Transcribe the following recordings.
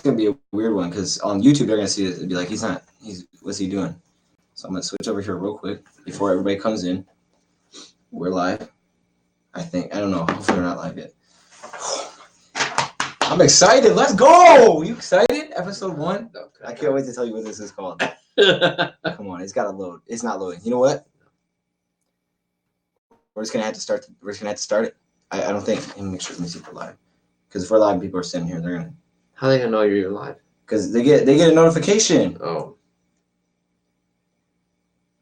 gonna be a weird one because on YouTube they're gonna see it and be like, what's he doing? So I'm gonna switch over here real quick before everybody comes in. We're live. I don't know. Hopefully we're not live yet. I'm excited. Let's go. You excited? Episode 1? I can't wait to tell you what this is called. Come on, it's gotta load. It's not loading. You know what? We're just gonna have to start. It. I don't think. Let me see if we're live. Because if we're live, people are sitting here. They're gonna. How are they gonna know you're live? Because they get a notification. Oh.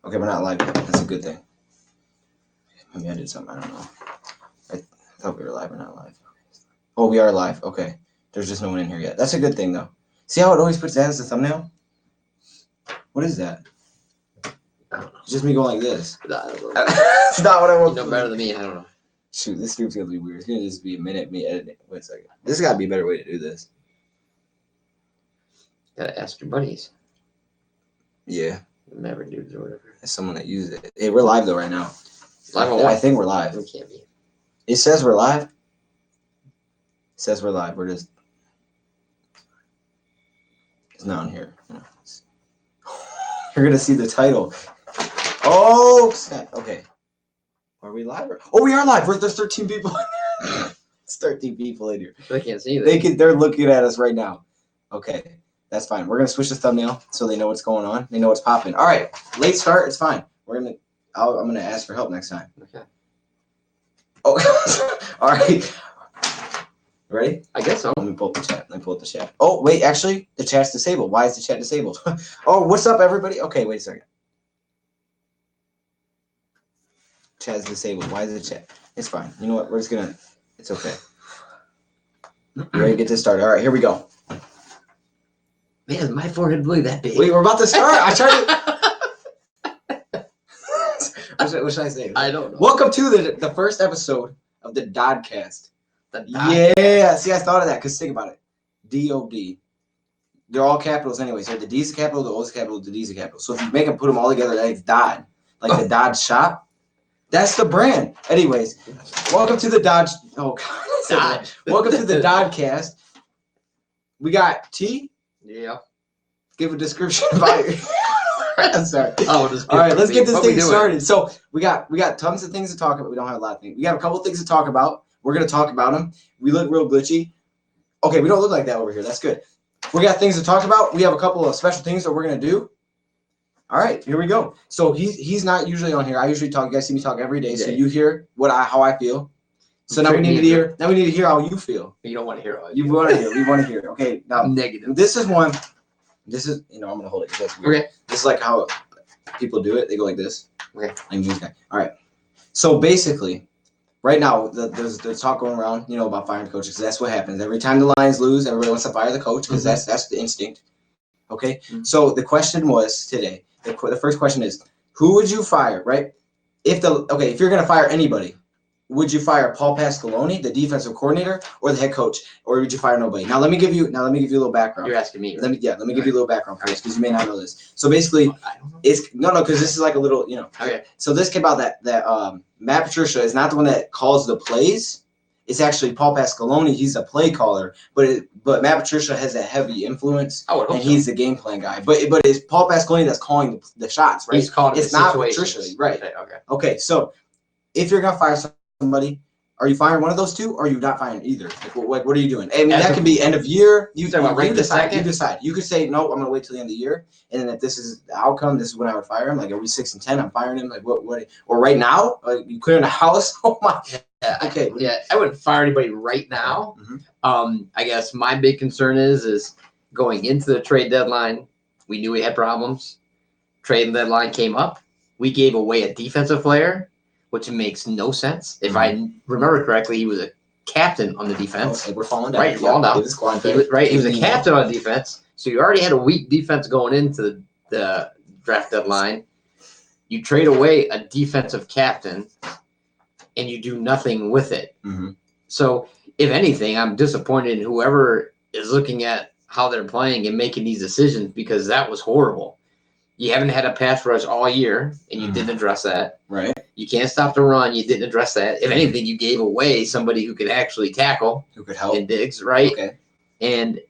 Okay, we're not live yet. That's a good thing. Maybe I did something. I don't know. I thought we were live or not live. Oh, we are live. Okay. There's just no one in here yet. That's a good thing, though. See how it always puts that as the thumbnail? What is that? I don't know. It's just me going like this. It's not what I want. You know better than me. I don't know. Shoot, this stream's gonna be weird. It's gonna just be a minute me editing. Wait a second. This gotta be a better way to do this. Gotta ask your buddies. Yeah. Never dudes or whatever. There's someone that used it. Hey, we're live though right now. Live on what? I think we're live. We can't be. It says we're live. It says we're live. We're just. It's not on here. No. You're gonna see the title. Oh, snap. Okay. Are we live? Oh, we are live. There's 13 people. It's 13 people in here. They can't see that. They're looking at us right now. Okay, that's fine. We're gonna switch the thumbnail so they know what's going on. They know what's popping. All right, late start. It's fine. I'm gonna ask for help next time. Okay. Oh, all right. Ready? I guess so. Let me pull up the chat. Oh, wait. Actually, the chat's disabled. Why is the chat disabled? Oh, what's up, everybody? Okay, wait a second. Chat is disabled. Why is the chat? It's fine. You know what? We're just gonna. It's okay. You ready to get this started? All right, here we go. Man, my forehead really that big. Wait, we're about to start. I tried to. What should I say? I don't know. Welcome to the first episode of the DODcast. Yeah. See, I thought of that because think about it. DOD. They're all capitals anyway. So the D's a capital, the O's a capital, the D's a capital. So if you put them all together, that's DOD. Like the Dodge shop. That's the brand. Anyways, welcome to the Dodge. Oh, God. Dodge. Welcome to the DODcast. We got T. Yeah. Give a description about it. I'm sorry. Oh, all right, let's get this thing started. So we got tons of things to talk about. We don't have a lot of things. We got a couple of things to talk about. We're going to talk about them. We look real glitchy. Okay, we don't look like that over here. That's good. We got things to talk about. We have a couple of special things that we're going to do. All right, here we go. So he's not usually on here. I usually talk. You guys see me talk every day, so you hear how I feel. So now we need to hear. Now we need to hear how you feel. You don't want to hear all you want to hear. We want to hear. Okay, now negative. This is one. This is I'm gonna hold it. That's weird. Okay. This is like how people do it. They go like this. Okay. All right. So basically, right now there's talk going around, about firing coaches. Because that's what happens every time the Lions lose. Everybody wants to fire the coach because that's the instinct. Okay. Mm-hmm. So the question was today. The first question is, who would you fire? Right? If you're gonna fire anybody, would you fire Paul Pasqualoni, the defensive coordinator, or the head coach, or would you fire nobody? Now let me give you a little background. You're asking me. Right? Let me give you a little background first because you may not know this. So basically, because this is like a little, Okay. So this came out that Matt Patricia is not the one that calls the plays. It's actually Paul Pasqualoni. He's a play caller, but Matt Patricia has a heavy influence, and he's the game plan guy. But it's Paul Pasqualoni that's calling the shots, right? He's calling it's not Patricia, right? Okay. So if you're gonna fire somebody, are you firing one of those two, or are you not firing either? Like what are you doing? I mean, that can be end of year. You decide. You decide. You could say no. I'm gonna wait till the end of the year, and then if this is the outcome, this is when I would fire him. Like, are we 6-10? I'm firing him. Like what? Or right now, like you clearing the house? Oh my. Yeah, okay. Yeah, I wouldn't fire anybody right now. Mm-hmm. I guess my big concern is going into the trade deadline. We knew we had problems. Trade deadline came up. We gave away a defensive player, which makes no sense. If I remember correctly, he was a captain on the defense. Okay, we're falling down. Right, falling down. He was a captain on defense. So you already had a weak defense going into the draft deadline. You trade away a defensive captain, and you do nothing with it. Mm-hmm. So if anything, I'm disappointed in whoever is looking at how they're playing and making these decisions because that was horrible. You haven't had a pass rush all year, and you didn't address that. Right. You can't stop the run. You didn't address that. If anything, you gave away somebody who could actually tackle. Who could help. In Diggs, right? Okay. And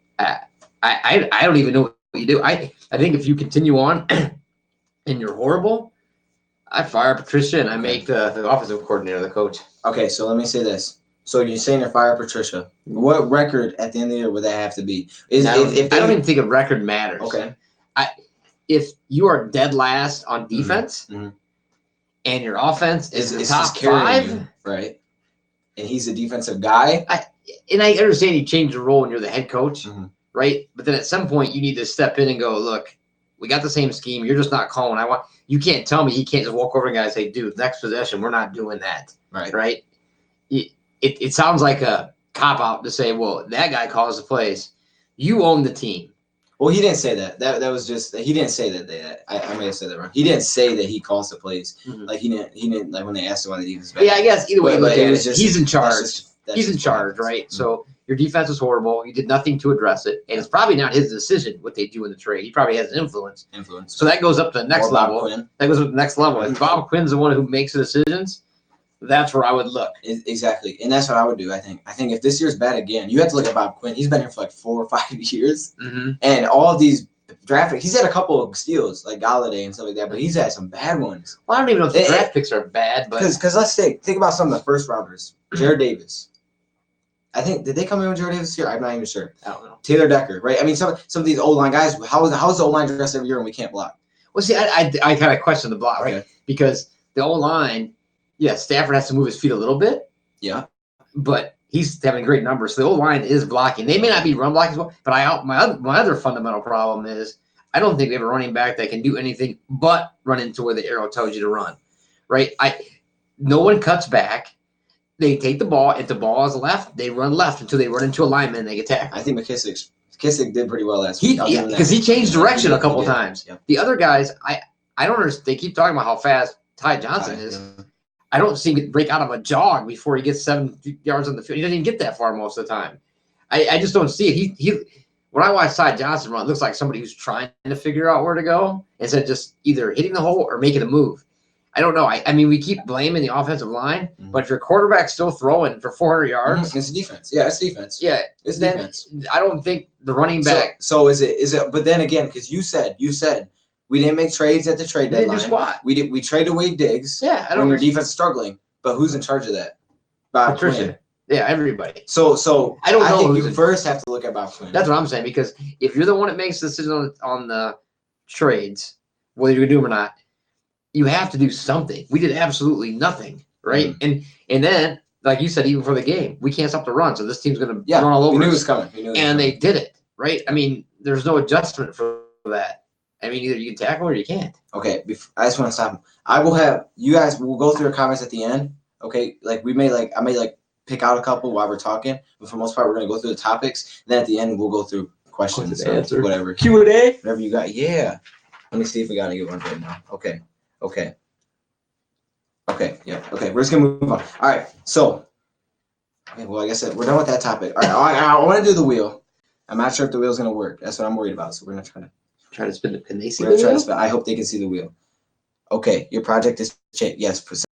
I don't even know what you do. I think if you continue on and you're horrible, I fire Patricia and I make the offensive coordinator the coach. Okay, so let me say this. So you're saying to fire Patricia. What record at the end of the year would that have to be? I don't even think a record matters. Okay. If you are dead last on defense and your offense is the top 5, you, right? And he's a defensive guy. And I understand you change the role when you're the head coach, right? But then at some point you need to step in and go, look, we got the same scheme. You're just not calling. You can't tell me he can't just walk over to a guy and say, dude, next possession, we're not doing that. Right? It sounds like a cop-out to say, well, that guy calls the plays. You own the team. Well, he didn't say that. That was just he didn't say that. I may have said that wrong. He didn't say that he calls the plays. Like he didn't like when they asked him on the defense back. Yeah, I guess either way, he's in charge. He's in charge, right? So your defense was horrible. You did nothing to address it, and it's probably not his decision what they do in the trade. He probably has influence. So that goes up to the next level. That goes up to the next level. If Bob Quinn's the one who makes the decisions, that's where I would look. Exactly, and that's what I would do. I think if this year's bad again, you have to look at Bob Quinn. He's been here for like 4 or 5 years, and all of these draft picks. He's had a couple of steals like Galladay and stuff like that, but he's had some bad ones. Well, I don't even know if the draft picks are bad, but because let's think about some of the first rounders. Jared Davis. I think did they come in with Jared Davis here? I'm not even sure. I don't know. Taylor Decker, right? I mean, some of these O-line guys. How's the O-line dressed every year and we can't block? Well, see, I kind of question the block, right? Because the O-line. Yeah, Stafford has to move his feet a little bit. Yeah. But he's having great numbers. So the O-line is blocking. They may not be run blocking as well, but my other fundamental problem is I don't think we have a running back that can do anything but run into where the arrow tells you to run, right? No one cuts back. They take the ball. If the ball is left, they run left until they run into a lineman and they get tackled. I think McKissick did pretty well last week. Because he changed direction a couple times. Yeah. The other guys, I don't understand. They keep talking about how fast Ty Johnson is. Yeah. I don't see him break out of a jog before he gets 7 yards on the field. He doesn't even get that far most of the time. I just don't see it. He when I watch Ty Johnson run, it looks like somebody who's trying to figure out where to go instead of just either hitting the hole or making a move. I don't know. I mean, we keep blaming the offensive line, but if your quarterback's still throwing for 400 yards, it's defense. Yeah, it's defense. Yeah, it's defense. I don't think the running back. So is it? But then again, because you said we didn't make trades at the trade deadline. Squat. We traded away Diggs. Yeah, I don't. When your defense is struggling, but who's in charge of that? Bob Quinn. Yeah, everybody. So I don't know. I think you first have to look at Bob Quinn. That's what I'm saying, because if you're the one that makes the decision on the trades, whether you do them or not, you have to do something. We did absolutely nothing, right? And then, like you said, even for the game, we can't stop the run, so this team's going to run all over. We knew it was coming. They did it, right? I mean, there's no adjustment for that. I mean, either you can tackle or you can't. Okay, I just want to stop. I will have you guys. We'll go through your comments at the end. Okay, I may pick out a couple while we're talking, but for the most part, we're gonna go through the topics. Then at the end, we'll go through questions or whatever. Q&A. Whatever you got. Yeah. Let me see if we got a good one right now. Okay. Yeah. Okay. We're just gonna move on. All right. So. Okay. Well, like I said, we're done with that topic. All right. I want to do the wheel. I'm not sure if the wheel's gonna work. That's what I'm worried about. So we're gonna try to spin the. Can they see the wheel? I hope they can see the wheel. Okay. Your project is changed. Yes.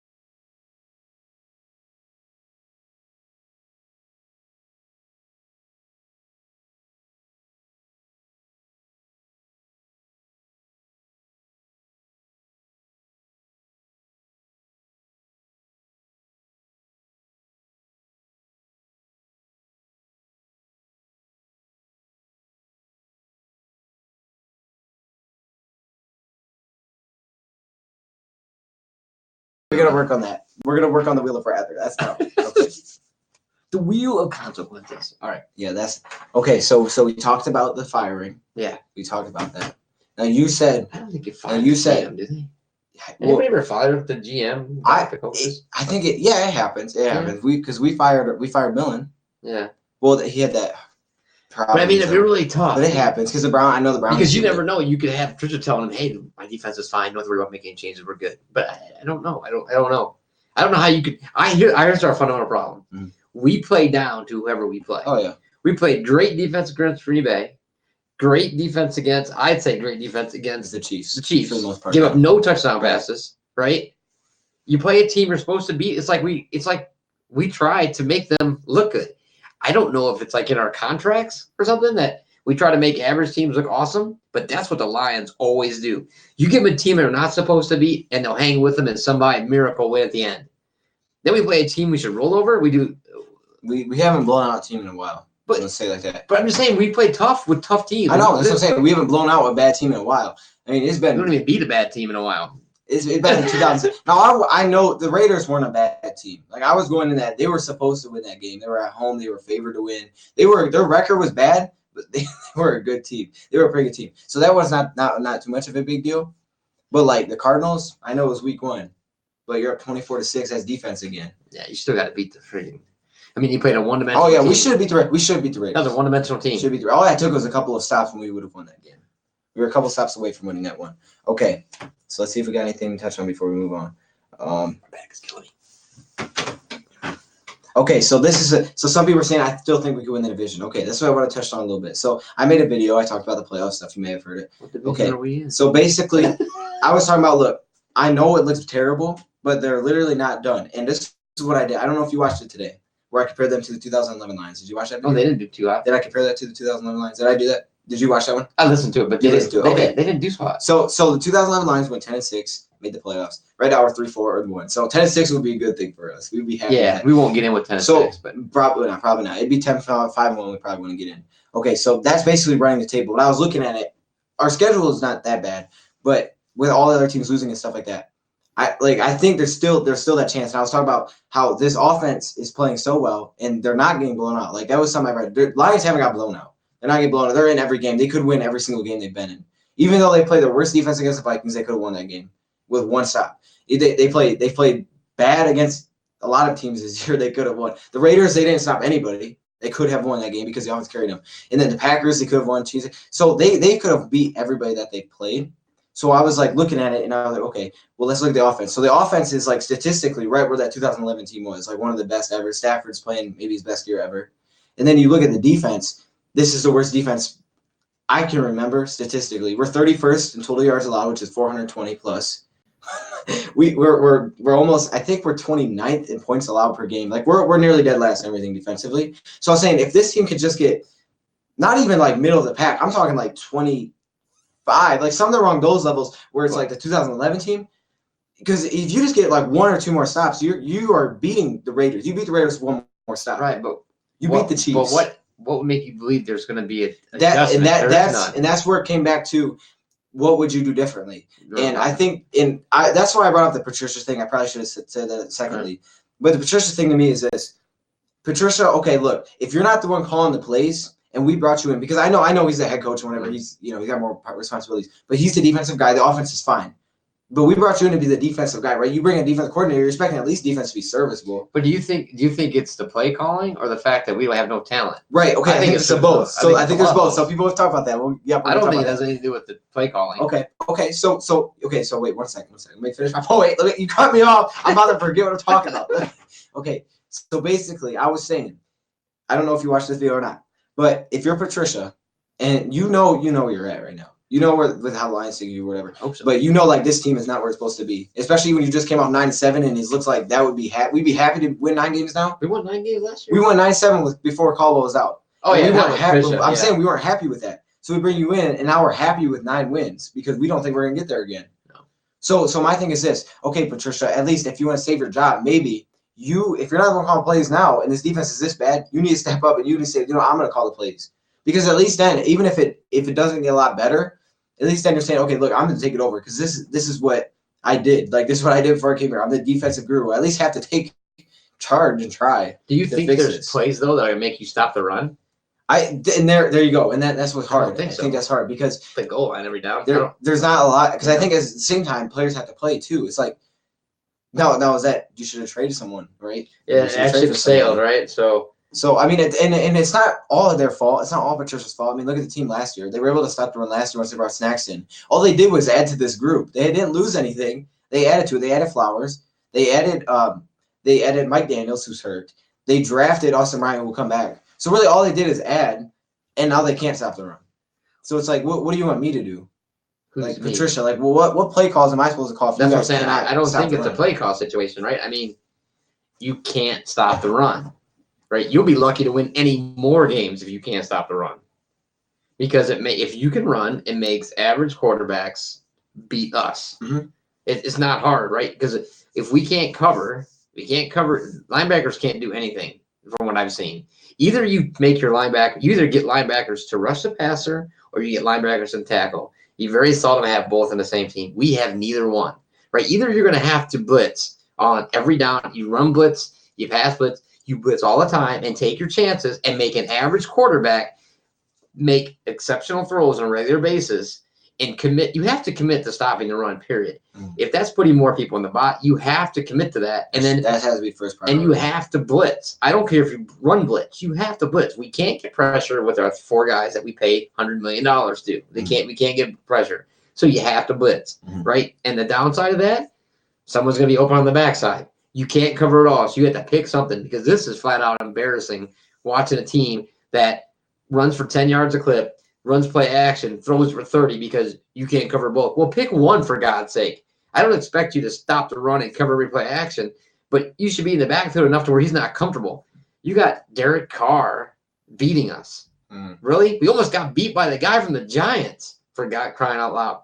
We're gonna work on that. We're gonna work on the wheel of forever. That's not okay. The wheel of consequences. All right. Yeah, that's okay. So we talked about the firing. Yeah, we talked about that. Now you said. I don't think you fired. You said. GM, did he? Anybody ever fired the GM? I think it. Yeah, it happens. It happens. We fired Millen. Yeah. Well, he had that. But I mean, if you're really tough, but it happens because I know the Browns. Because you never know. You could have Patricia telling him, "Hey, my defense is fine. Don't worry about making changes. We're good." But I don't know. I don't know. I don't know how you could. Here's our fundamental problem. Mm-hmm. We play down to whoever we play. Oh yeah. We played great defense against Green Bay. Great defense against. I'd say great defense against the Chiefs. The Chiefs for the most part. Give up no touchdown passes. Right. You play a team you're supposed to beat. It's like we try to make them look good. I don't know if it's like in our contracts or something that We try to make average teams look awesome, but that's what the Lions always do. You give them a team they're not supposed to beat, and they'll hang with them and somebody miracle win at the end. Then we play a team we should roll over. We do. We haven't blown out a team in a while. But let's say it like that. But I'm just saying we play tough with tough teams. I know. That's what I'm saying. We haven't blown out a bad team in a while. I mean, it's been. We don't even beat a bad team in a while. It's been 2000. Now I know the Raiders weren't a bad team. Like I was going in that they were supposed to win that game. They were at home. They were favored to win. Their record was bad, but they were a good team. They were a pretty good team. So that was not too much of a big deal. But like the Cardinals, I know it was week 1, but you're up 24-6 as defense again. Yeah, you still got to beat the freaking. I mean, you played a one-dimensional. Oh yeah, team. we should beat the Raiders. That was a one-dimensional team. Should beat all that took was a couple of stops and we would have won that game. We were a couple stops away from winning that one. Okay, so let's see if we got anything to touch on before we move on. My back is killing me. Okay, so so some people are saying I still think we could win the division. Okay, that's what I want to touch on a little bit. So I made a video. I talked about the playoff stuff. You may have heard it. What division are we in? So basically, I was talking about, look, I know it looks terrible, but they're literally not done. And this is what I did. I don't know if you watched it today, where I compared them to the 2011 Lions. Did you watch that video? Oh, they didn't do too hot. Did I compare that to the 2011 Lions? Did I do that? Did you watch that one? I listened to it, but You listened to it. Okay. They didn't do so hot. So the 2011 Lions went 10-6, made the playoffs. Right now we're 3-4 or 1. So 10-6 would be a good thing for us. We'd be happy. Yeah, we won't get in with 10-6, but probably not. It'd be 10-5-1. We probably wouldn't get in. Okay, so that's basically running the table. When I was looking at it, our schedule is not that bad, but with all the other teams losing and stuff like that, I think there's still that chance. And I was talking about how this offense is playing so well and they're not getting blown out. Like that was something I read. The Lions haven't got blown out. They're not getting blown out. They're in every game. They could win every single game they've been in. Even though they played the worst defense against the Vikings, they could have won that game with one stop. They played bad against a lot of teams this year. They could have won. The Raiders, they didn't stop anybody. They could have won that game because the offense carried them. And then the Packers, they could have won Tuesday. So they could have beat everybody that they played. So I was like looking at it and I was like, okay, well, let's look at the offense. So the offense is like statistically right where that 2011 team was, like one of the best ever. Stafford's playing maybe his best year ever. And then you look at the defense. This is the worst defense I can remember statistically. We're 31st in total yards allowed, which is 420 plus. we're almost, I think we're 29th in points allowed per game. Like we're nearly dead last in everything defensively. So I was saying if this team could just get not even like middle of the pack, I'm talking like 25, like something along those levels where it's like the 2011 team. Because if you just get like 1 or 2 more stops, you are beating the Raiders. You beat the Raiders 1 more stop. right, but you beat the Chiefs. But what would make you believe there's going to be a adjustment? That's That's where it came back to. What would you do differently? And I think that's why I brought up the Patricia thing. I probably should have said that secondly. Right. But the Patricia thing to me is this. Patricia, okay, look, if you're not the one calling the plays and we brought you in, because I know he's the head coach and whatever, he's got more responsibilities, but he's the defensive guy. The offense is fine. But we brought you in to be the defensive guy, right? You bring a defensive coordinator, you're expecting at least defense to be serviceable. But do you think it's the play calling or the fact that we have no talent? Right. Okay. I think it's both. So I think there's both. So people have talked about that. I don't think it has anything to do with the play calling. Okay. So wait, one second. Let me finish my point. You cut me off. I'm about to forget what I'm talking about. Okay. So basically, I was saying, I don't know if you watched this video or not, but if you're Patricia, and you know where you're at right now. You know with how the Lions think you, whatever. Hope so. But like this team is not where it's supposed to be, especially when you just came off 9-7, and it looks like that would be we'd be happy to win 9 games now. We won 9 games last year. We won 9-7 before Caldwell was out. Oh yeah, we weren't happy. I'm saying we weren't happy with that, so we bring you in, and now we're happy with 9 wins because we don't think we're gonna get there again. No. So my thing is this. Okay, Patricia, at least if you want to save your job, maybe if you're not going to call plays now, and this defense is this bad, you need to step up and you need to say, I'm going to call the plays, because at least then, even if it doesn't get a lot better. At least understand, okay, look, I'm going to take it over because this is what I did. Like, this is what I did before I came here. I'm the defensive guru. I at least have to take charge and try. Do you think there's plays, though, that are going to make you stop the run? And there you go. And that's what's hard. I think that's hard because the goal line every down. There's not a lot. Because I think at the same time, players have to play, too. It's like, no, is that you should have traded someone, right? Yeah, it actually failed, right? So I mean, and it's not all their fault. It's not all Patricia's fault. I mean, look at the team last year. They were able to stop the run last year once they brought Snacks in. All they did was add to this group. They didn't lose anything. They added to it. They added Flowers. They added Mike Daniels, who's hurt. They drafted Austin Ryan, who will come back. So really, all they did is add, and now they can't stop the run. So it's like, what do you want me to do? Like Patricia, like, well, what play calls am I supposed to call? That's what I'm saying. I don't think it's a play call situation, right? I mean, you can't stop the run. Right, you'll be lucky to win any more games if you can't stop the run. because if you can run, it makes average quarterbacks beat us. Mm-hmm. It's not hard, right? Because if we can't cover. Linebackers can't do anything from what I've seen. Either you make your linebacker, you either get linebackers to rush the passer or you get linebackers to tackle. You very seldom have both in the same team. We have neither one, right? Either you're going to have to blitz on every down. You run blitz, you pass blitz, you blitz all the time and take your chances and make an average quarterback make exceptional throws on a regular basis and commit. You have to commit to stopping the run, period. If that's putting more people in the bot, you have to commit to that. And then that has to be first priority. And you have to blitz. I don't care if you run blitz. You have to blitz. We can't get pressure with our 4 guys that we pay $100 million to. We can't get pressure. So you have to blitz, right? And the downside of that, someone's going to be open on the backside. You can't cover it all. So you have to pick something because this is flat out embarrassing watching a team that runs for 10 yards a clip, runs play action, throws for 30 because you can't cover both. Well, pick one for God's sake. I don't expect you to stop the run and cover replay action, but you should be in the backfield enough to where he's not comfortable. You got Derek Carr beating us. Really? We almost got beat by the guy from the Giants, for God crying out loud.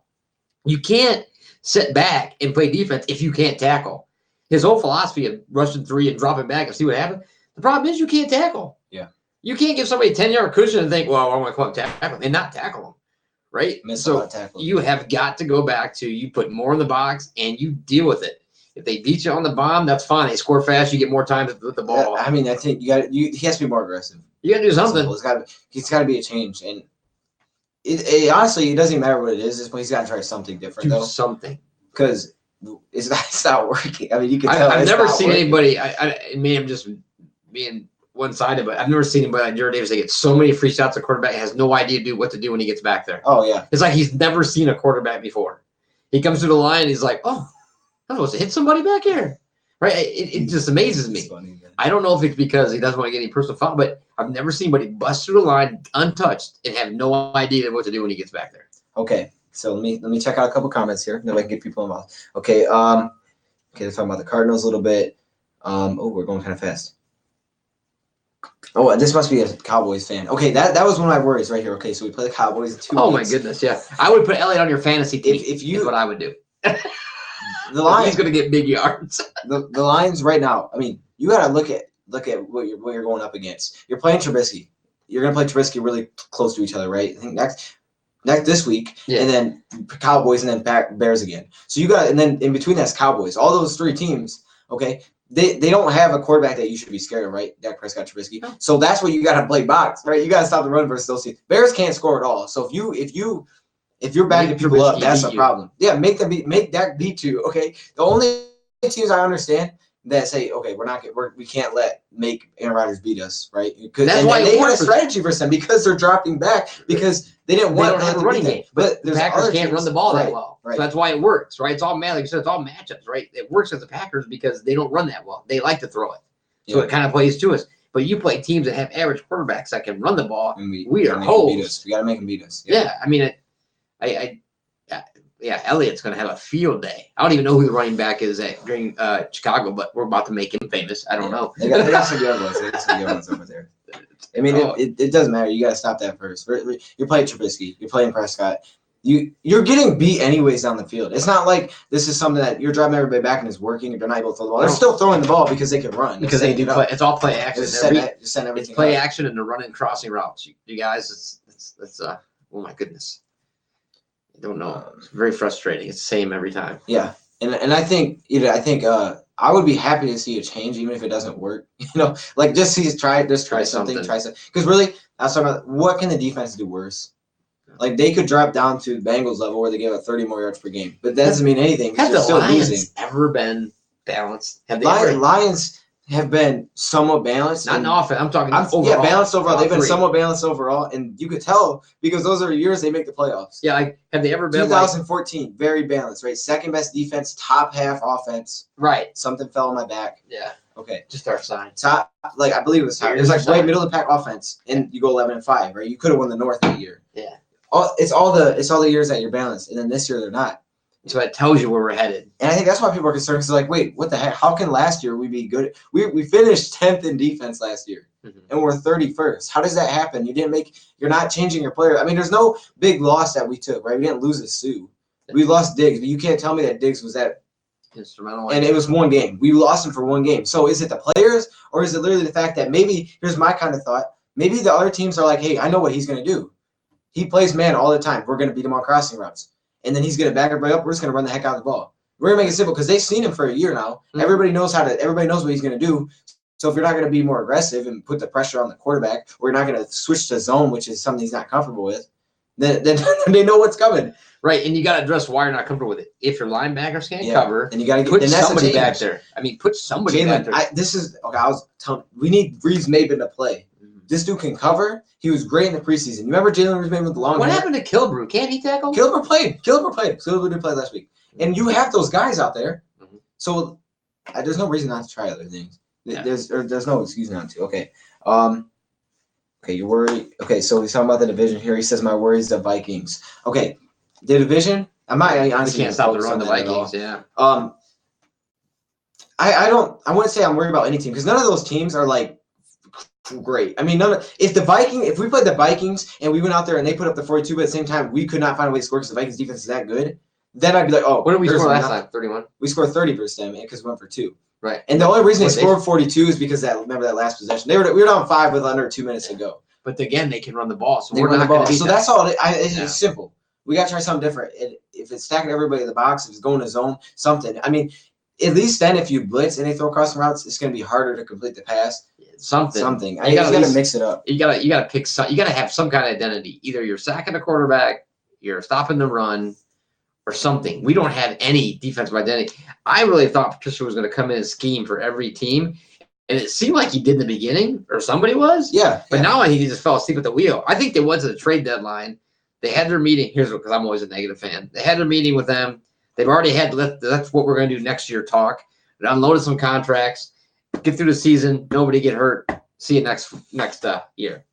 You can't sit back and play defense if you can't tackle. His whole philosophy of rushing 3 and dropping back and see what happens. The problem is you can't tackle. Yeah. You can't give somebody a 10-yard cushion and think, well, I want to come up tackle and not tackle them. Right? So you have got to go back to you put more in the box and you deal with it. If they beat you on the bomb, that's fine. They score fast, you get more time with the ball. I mean, I think he has to be more aggressive. You got to do something. It's got to be a change. And it honestly, it doesn't even matter what it is. He's got to try something different. Do something. Because it's not working. I mean, you can tell. I've never seen anybody. I mean, I'm just being one-sided, but I've never seen anybody like Jared Davis that gets so many free shots. A quarterback has no idea what to do when he gets back there. Oh yeah, it's like he's never seen a quarterback before. He comes to the line, he's like, "Oh, I'm supposed to hit somebody back here." Right? It just amazes me. Funny, I don't know if it's because he doesn't want to get any personal foul, but I've never seen anybody bust through the line untouched and have no idea what to do when he gets back there. Okay, so let me check out a couple comments here, then I can get people involved. Okay, let's talk about the Cardinals a little bit. We're going kind of fast. Oh, this must be a Cowboys fan. Okay, that was one of my worries right here. Okay, so we play the Cowboys in 2 weeks. Oh my goodness, yeah. I would put Elliott on your fantasy team. If you, is what I would do. The Lions, he's going to get big yards. The Lions right now. I mean, you got to look at what you're going up against. You're playing Trubisky. You're going to play Trubisky really close to each other, right? I think next this week, and then Cowboys, and then Bears again. So you got, and then in between that's Cowboys. All those 3 teams. Okay. They don't have a quarterback that you should be scared of, right? Dak Prescott, Trubisky. So that's what you got to play box, right? You got to stop the run versus those teams. Bears can't score at all. So if you're backing people up, that's a problem. Yeah, make Dak beat you. Okay, the only teams I understand that say, okay, we can't make Aaron Rodgers beat us, right? That's why they had a strategy for them because they're dropping back because they didn't want to have a running game. But the Packers can't run the ball that well. Right. So that's why it works, right? It's all like you said, it's all matchups, right? It works with the Packers because they don't run that well. They like to throw it. So it kind of plays to us. But you play teams that have average quarterbacks that can run the ball. We are holes. We got to make them beat us. Yeah, I mean, Elliott's going to have a field day. I don't even know who the running back is at Chicago, but we're about to make him famous. I don't know. They got some good ones. They got some good ones over there. I mean, it doesn't matter. You got to stop that first. You're playing Trubisky. You're playing Prescott. You're getting beat anyways down the field. It's not like this is something that you're driving everybody back and it's working and they're not able to throw the ball. They're still throwing the ball because they can run. Because they do play. It's all play action. Send everything. It's play action and they're running crossing routes. You guys, it's oh my goodness. I don't know. It's very frustrating. It's the same every time. Yeah, and I think I would be happy to see a change even if it doesn't work. Like just try something. Because really, I was talking about what can the defense do worse. Like they could drop down to the Bengals level where they give up 30 more yards per game, but that doesn't mean anything. Have the Lions ever been balanced? Lions have been somewhat balanced. Not in offense. I'm talking overall. Yeah, balanced overall. They've been somewhat balanced overall, and you could tell because those are years they make the playoffs. Yeah, like have they ever been 2014, very balanced, right? Second best defense, top half offense. Right. Something fell on my back. Yeah. Okay. Just our side. Top, I believe it was top. It was right middle of the pack offense, and you go 11-5, right? You could have won the North that year. Yeah. It's all the years that you're balanced, and then this year they're not. So that tells you where we're headed. And I think that's why people are concerned. Because like, wait, what the heck? How can last year we be good? We finished 10th in defense last year, and we're 31st. How does that happen? You're not changing your player. I mean, there's no big loss that we took, right? We didn't lose a Sue. We lost Diggs, but you can't tell me that Diggs was that instrumental. And it was one game. We lost him for one game. So is it the players, or is it literally the fact that maybe, here's my kind of thought, maybe the other teams are like, hey, I know what he's going to do. He plays man all the time. We're going to beat him on crossing routes. And then he's going to back everybody up. We're just going to run the heck out of the ball. We're going to make it simple because they've seen him for a year now. Mm-hmm. Everybody knows what he's going to do. So if you're not going to be more aggressive and put the pressure on the quarterback, or you're not going to switch to zone, which is something he's not comfortable with, then they know what's coming. Right, and you got to address why you're not comfortable with it. If your linebackers can't cover, and you got to put somebody back there. I mean, put somebody back there. I was telling we need Reeves-Maben to play. Mm-hmm. This dude can cover. He was great in the preseason. You remember Jalen Reeves-Maben with the long hair? What happened to Kilbrew? Can't he tackle? Kilbrew played. Kilbrew did play last week. And you have those guys out there. Mm-hmm. So there's no reason not to try other things. Yeah. There's no excuse not to. Okay. Okay, you're worried. Okay, so he's talking about the division here. He says my worry is the Vikings. Okay, the division. I honestly can't stop the run. The Vikings. Yeah. I wouldn't say I'm worried about any team because none of those teams are like great. I mean, if we played the Vikings and we went out there and they put up the 42, but at the same time we could not find a way to score because the Vikings defense is that good, then I'd be like, oh, what did we score last time? 31. We scored 30 versus them because we went for 2. Right. And the only reason they scored 42 is because remember that last possession. We were down 5 with under 2 minutes to go. But again, they can run the ball, so we're not going to. So that's all. It's simple. We got to try something different. If it's stacking everybody in the box, if it's going to zone, something. I mean, at least then if you blitz and they throw crossing routes, it's going to be harder to complete the pass. Something. You got to mix it up. You got to pick some. You got to have some kind of identity. Either you're sacking the quarterback, you're stopping the run, or something. We don't have any defensive identity. I really thought Patricia was going to come in and scheme for every team. And it seemed like he did in the beginning, or somebody was. Yeah. But now I think he just fell asleep at the wheel. I think they went to the trade deadline. They had their meeting. Because I'm always a negative fan. They had their meeting with them. They've already had that's what we're going to do next year talk. They unloaded some contracts. Get through the season. Nobody get hurt. See you next year.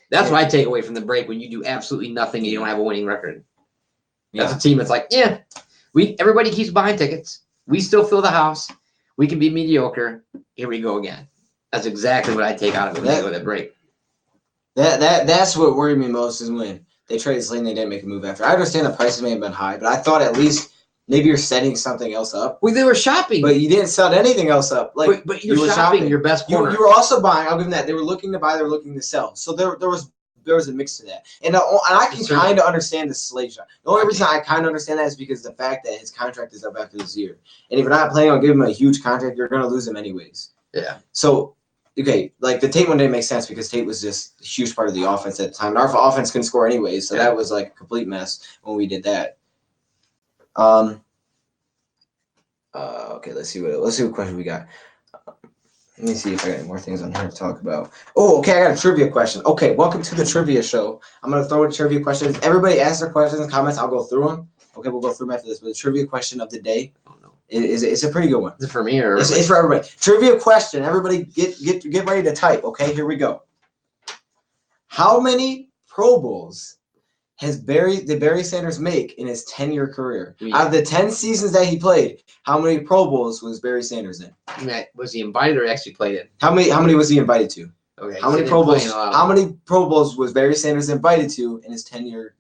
That's what I take away from the break when you do absolutely nothing and you don't have a winning record. That's a team that's like, everybody keeps buying tickets. We still fill the house. We can be mediocre. Here we go again. That's exactly what I take out of it when they go to that break. That's what worried me most is when they traded Slade and they didn't make a move after. I understand the prices may have been high, but I thought at least maybe you're setting something else up. Well, they were shopping. But you didn't set anything else up. Like, but you were shopping your best corner. You were also buying. I'll give them that. They were looking to buy. They were looking to sell. So there was a mix to that. And I can kind of understand the Slade shot. The only reason I kind of understand that is because the fact that his contract is up after this year. And if you're not planning on giving him a huge contract, you're going to lose him anyways. Yeah. So, okay, like the Tate one didn't make sense because Tate was just a huge part of the offense at the time. And our offense couldn't score anyways, so that was like a complete mess when we did that. Okay, let's see what question we got. Let me see if I got any more things on here to talk about. Oh, okay, I got a trivia question. Okay, welcome to the trivia show. I'm going to throw in trivia questions. Everybody ask their questions and comments. I'll go through them. Okay, we'll go through them after this. But the trivia question of the day is a pretty good one. Is it for me or it's for everybody? Trivia question. Everybody get ready to type. Okay, here we go. How many Pro Bowls did Barry Sanders make in his 10-year career? Out of the 10 seasons that he played, how many Pro Bowls was Barry Sanders in? Was he invited or actually played in? How many was he invited to? Okay. How many Pro Bowls? How many Pro Bowls was Barry Sanders invited to in his 10-year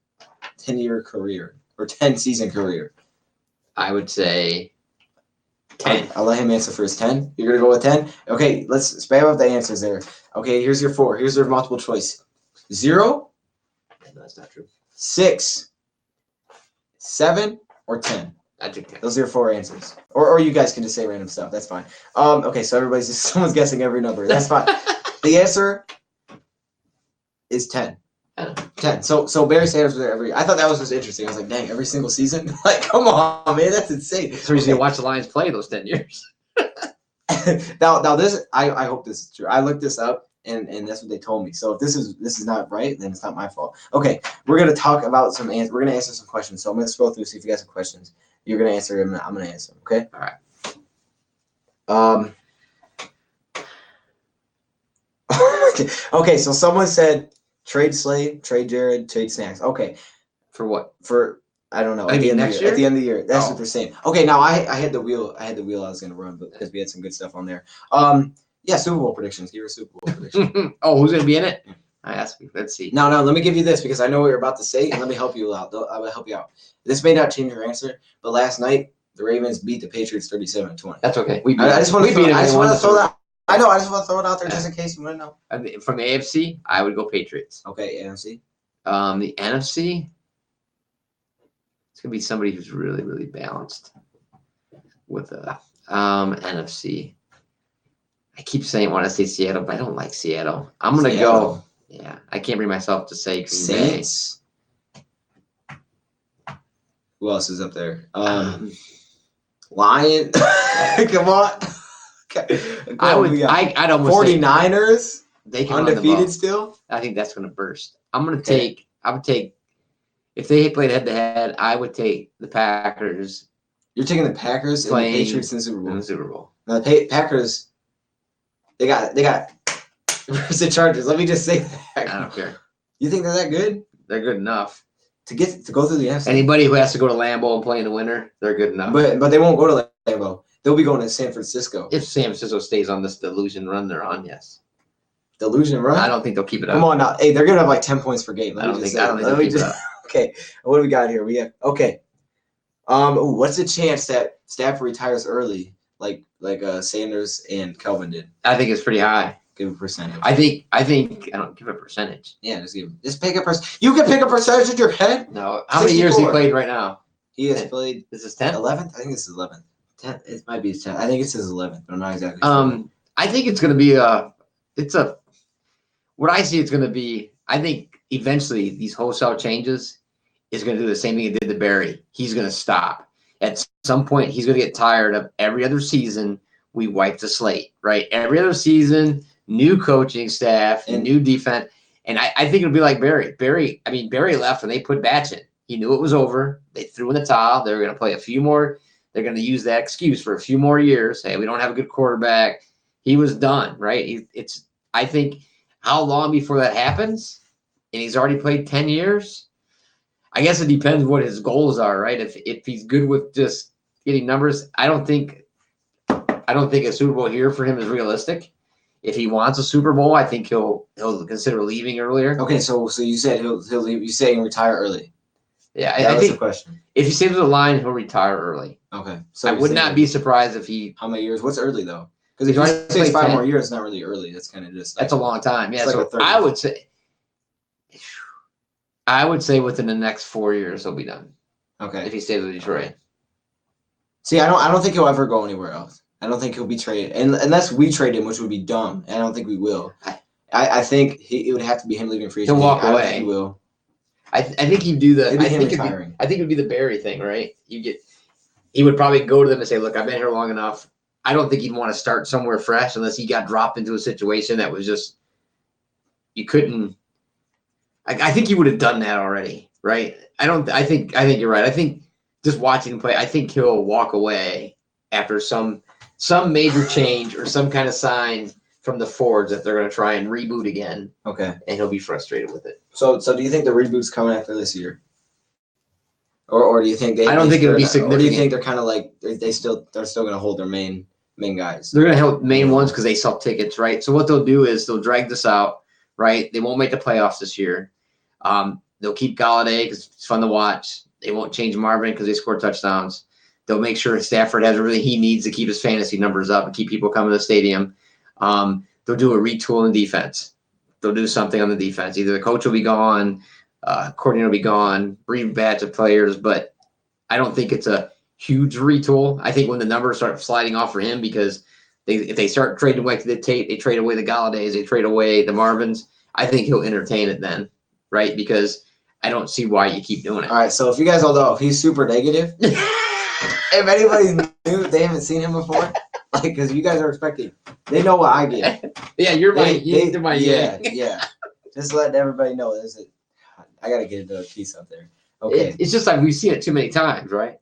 career or 10-season career? I would say 10. I'll let him answer first. 10. You're gonna go with 10. Okay. Let's spam up the answers there. Okay. Here's your 4. Here's your multiple choice. 0. No, that's not true. 6, 7, or 10. I took 10. Those are your 4 answers. Or you guys can just say random stuff. That's fine. Okay, so someone's guessing every number. That's fine. The answer is 10. 10. So Barry Sanders was there I thought that was just interesting. I was like, dang, every single season? Like, come on, man, that's insane. That's the reason you watch the Lions play those 10 years. now this I hope this is true. I looked this up. And that's what they told me. So if this is not right, then it's not my fault. Okay, we're gonna talk about some answers. We're gonna answer some questions. So I'm gonna scroll through, see if you guys have questions. You're gonna answer them. I'm gonna answer them. Okay. All right. Okay. So someone said trade Slade, trade Jared, trade Snacks. Okay. For what? For I don't know. I At the mean, end of next the year. At the year? end of the year. That's Oh. what they're saying. Okay, now I had the wheel. I was gonna run, but because we had some good stuff on there. Yeah, Super Bowl predictions. Give your Super Bowl prediction. Oh, who's gonna be in it? I asked you. Let's see. No, let me give you this because I know what you're about to say, and let me help you out. I will help you out. This may not change your answer, but last night the Ravens beat the Patriots 37-20. That's okay. We beat I just want to beat them. I just want to throw that. that. I know. I just want to throw it out there just in case you want to know. From the AFC, I would go Patriots. Okay, NFC. The NFC, it's gonna be somebody who's really, really balanced with the NFC. I keep saying want to say Seattle, but I don't like Seattle. I'm gonna go. Yeah, I can't bring myself to say Green Saints. Who else is up there? Lion. Come on. I'd almost 49ers. They can undefeated still. I think that's gonna burst. I would take if they played head to head, I would take the Packers. You're taking the Packers and the Patriots in the Super Bowl. In the Super Bowl. Now the Packers. They got where's the Chargers? Let me just say that. I don't care. You think they're that good? They're good enough To go through the NFC. Anybody who has to go to Lambeau and play in the winter, they're good enough. But they won't go to Lambeau. They'll be going to San Francisco. If San Francisco stays on this delusion run they're on, yes. Delusion run? I don't think they'll keep it up. Come on now. Hey, they're gonna have like 10 points per game. I don't think they'll keep it up. Okay. What do we got here? We have what's the chance that Stafford retires early, like Sanders and Kelvin did? I think it's pretty high. Give a percentage. I think I don't give a percentage. Yeah, just pick a percentage. You can pick a percentage in your head. No. How many years he played right now? He has played. This is 10th? 11th? I think this is 11th. 10th. It might be his 10th. I think it's his 11th, but I'm not exactly sure. I think it's gonna be what I see it's gonna be, I think eventually these wholesale changes is gonna do the same thing it did to Barry. He's gonna stop. At some point he's gonna get tired of every other season we wipe the slate, right? Every other season, new coaching staff, and new defense. And I think it'll be like Barry. Barry left when they put Batch in. He knew it was over. They threw in the towel. They were going to play a few more. They're going to use that excuse for a few more years. Hey, we don't have a good quarterback. He was done, right? I think how long before that happens? And he's already played 10 years. I guess it depends what his goals are, right? If he's good with just getting numbers, I don't think a Super Bowl here for him is realistic. If he wants a Super Bowl, I think he'll consider leaving earlier. Okay, so you said he'll leave. You say he'll retire early. Yeah, I think the question. If he stays with the line, he'll retire early. Okay, so I would not be surprised if he. How many years? What's early though? Because if He's he already stays played 5 10. more years, it's not really early. That's kind of just. That's a long time. Yeah, It's so like a 30. I would say within the next 4 years he'll be done. Okay. If he stays with Detroit. See, I don't think he'll ever go anywhere else. I don't think he'll be traded, and unless we trade him, which would be dumb. And I don't think we will. I think it would have to be him leaving free agency. He'll walk I don't away. think he will. I think he'd do the. It'd be him retiring. I think it'd be the Barry thing, right? He would probably go to them and say, "Look, I've been here long enough. I don't think he'd want to start somewhere fresh unless he got dropped into a situation that was just you couldn't." I think he would have done that already, right? I think you're right. I think just watching him play, I think he'll walk away after some major change or some kind of sign from the Fords that they're going to try and reboot again. Okay. And he'll be frustrated with it. So do you think the reboot's coming after this year? Or do you think I don't think it'll be significant. Or do you think they're kind of like they're still going to hold their main guys? They're going to help main ones because they sell tickets, right? So what they'll do is they'll drag this out, right? They won't make the playoffs this year. They'll keep Galladay because it's fun to watch. They won't change Marvin because they score touchdowns. They'll make sure Stafford has everything he needs to keep his fantasy numbers up and keep people coming to the stadium. They'll do a retool in defense. They'll do something on the defense. Either the coach will be gone, coordinator will be gone, bring batch of players, but I don't think it's a huge retool. I think when the numbers start sliding off for him because if they start trading away the Tate, they trade away the Galladays, they trade away the Marvins, I think he'll entertain it then, right? Because I don't see why you keep doing it. All right, so if you guys all know, he's super negative. If anybody knew, they haven't seen him before, like, because you guys are expecting, they know what I get. Yeah, you're my yeah. Just letting everybody know. I gotta get into a piece up there. Okay. It's just like we've seen it too many times, right?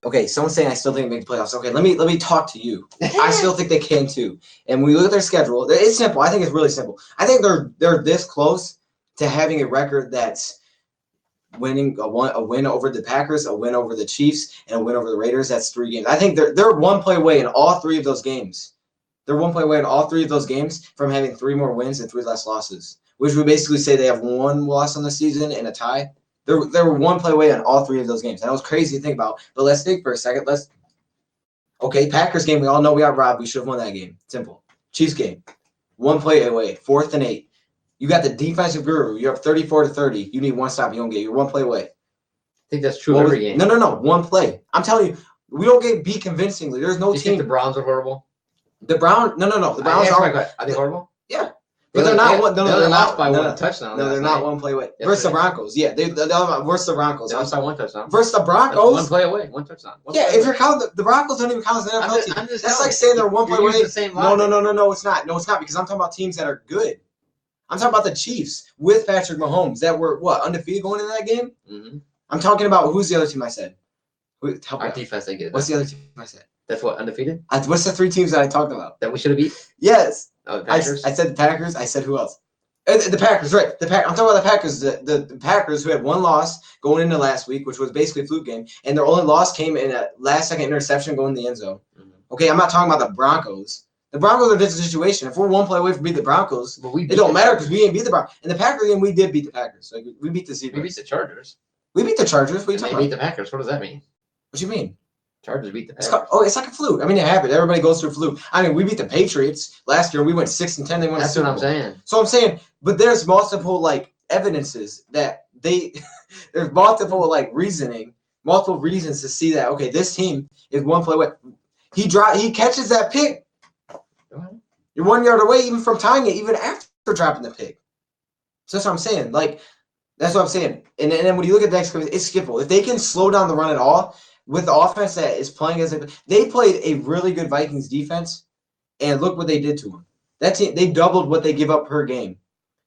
Okay, someone's saying I still think they make the playoffs. Okay, let me talk to you. I still think they can too. And when we look at their schedule, it's simple. I think it's really simple. I think they're this close to having a record that's a win over the Packers, a win over the Chiefs, and a win over the Raiders. That's 3 games. I think they're one play away in all 3 of those games. They're one play away in all 3 of those games from having 3 more wins and 3 less losses, which would basically say they have 1 loss on the season and a tie. They're one play away on all 3 of those games. That was crazy to think about. But let's think for a second. Okay, Packers game, we all know we got robbed. We should have won that game. Simple. Chiefs game, 1 play away, 4th and 8. You got the defensive guru. You're up 34-30. You need 1 stop. You don't get. You're 1 play away. I think that's true every game. No. 1 play. I'm telling you, we don't get beat convincingly. There's no Do you team. think the Browns are horrible? The Browns. No. The Browns are they horrible? Yeah. But they're not one. No, they're not by 1 touchdown. No, they're not 1 play away. Versus the Broncos. Yeah, versus the Broncos. They lost by 1 touchdown. Versus the Broncos. That's 1 play away, 1 touchdown. If you're counting the Broncos, don't even count as an NFL team. That's like saying they're 1 play away. No, it's not. No, it's not because I'm talking about teams that are good. I'm talking about the Chiefs with Patrick Mahomes that were undefeated going into that game. Mm-hmm. I'm talking about who's the other team I said. Our defense, they get it. What's the other team I said? That's what, undefeated? What's the 3 teams that I talked about? That we should have beat? Yes. Oh, the Packers? I said the Packers. I said who else? The Packers, right. I'm talking about the Packers. The Packers who had 1 loss going into last week, which was basically a fluke game, and their only loss came in a last-second interception going in the end zone. Mm-hmm. Okay, I'm not talking about the Broncos. The Broncos are a different situation. If we're 1 play away from beating the Broncos, it don't matter because we ain't beat the Broncos. In the Packers game, we did beat the Packers. Like we beat the Zebras. We beat the Chargers. We beat the Chargers. What are you talking about? Beat the Packers. What does that mean? What do you mean? Chargers beat the Packers. It's like a fluke. I mean, it happened. Everybody goes through a fluke. I mean, we beat the Patriots last year. We went 6-10. They won. That's what I'm saying. So I'm saying, but there's multiple evidences that there's multiple multiple reasons to see that. Okay, this team is 1 play away. He catches that pick. You're 1 yard away even from tying it, even after dropping the pick. So that's what I'm saying. That's what I'm saying. And then when you look at the next, it's skippable. If they can slow down the run at all with the offense that is playing they played a really good Vikings defense, and look what they did to them. That team, they doubled what they give up per game.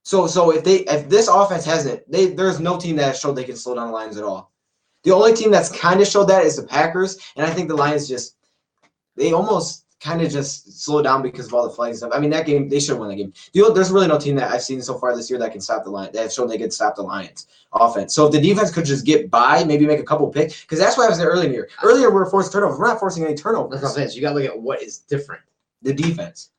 So if this offense hasn't, there's no team that has showed they can slow down the Lions at all. The only team that's kind of showed that is the Packers, and I think the Lions they almost kind of just slowed down because of all the flags stuff. I mean, that game, they should have won that game. There's really no team that I've seen so far this year that can stop the Lions, that have shown they can stop the Lions offense. So if the defense could just get by, maybe make a couple picks, because that's what I was saying earlier in the year. Earlier, we were forcing turnovers. We're not forcing any turnovers. That's what I'm saying. So you got to look at what is different. The defense.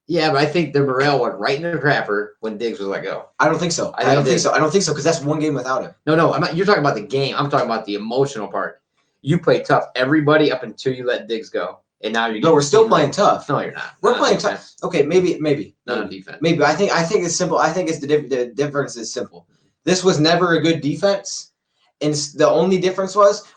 Yeah, but I think the morale went right into the crapper when Diggs was let go. I don't think so. I don't think so because that's 1 game without him. No, I'm not. You're talking about the game. I'm talking about the emotional part. You play tough everybody up until you let Diggs go. And now you're we're still playing tough. No, you're not. We're playing tough. Okay, maybe. Not on defense. Maybe. I think it's simple. I think it's the difference is simple. This was never a good defense, and the only difference was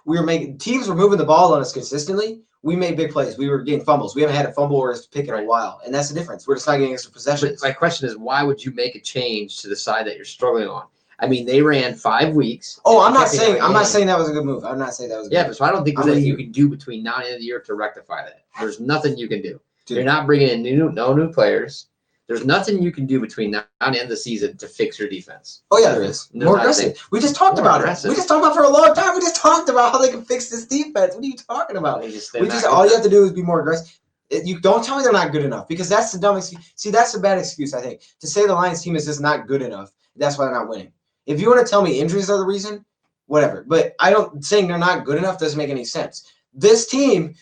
teams were moving the ball on us consistently. We made big plays. We were getting fumbles. We haven't had a fumble or a pick in a while, and that's the difference. We're just not getting extra possessions. But my question is, why would you make a change to the side that you're struggling on? I mean, they ran 5 weeks. Oh, I'm not saying that was a good move. I'm not saying that was a good move. Yeah, but so I don't think there's anything you can do between now and the end of the year to rectify that. There's nothing you can do. You're not bringing in no new players. There's nothing you can do between now and the end of the season to fix your defense. Oh, yeah, there is. More aggressive. We just talked about it. We just talked about it for a long time. We just talked about how they can fix this defense. What are you talking about? All you have to do is be more aggressive. You don't tell me they're not good enough, because that's the dumb excuse. See, that's the bad excuse, I think. To say the Lions team is just not good enough, that's why they're not winning. If you want to tell me injuries are the reason, whatever. But saying they're not good enough doesn't make any sense. This team,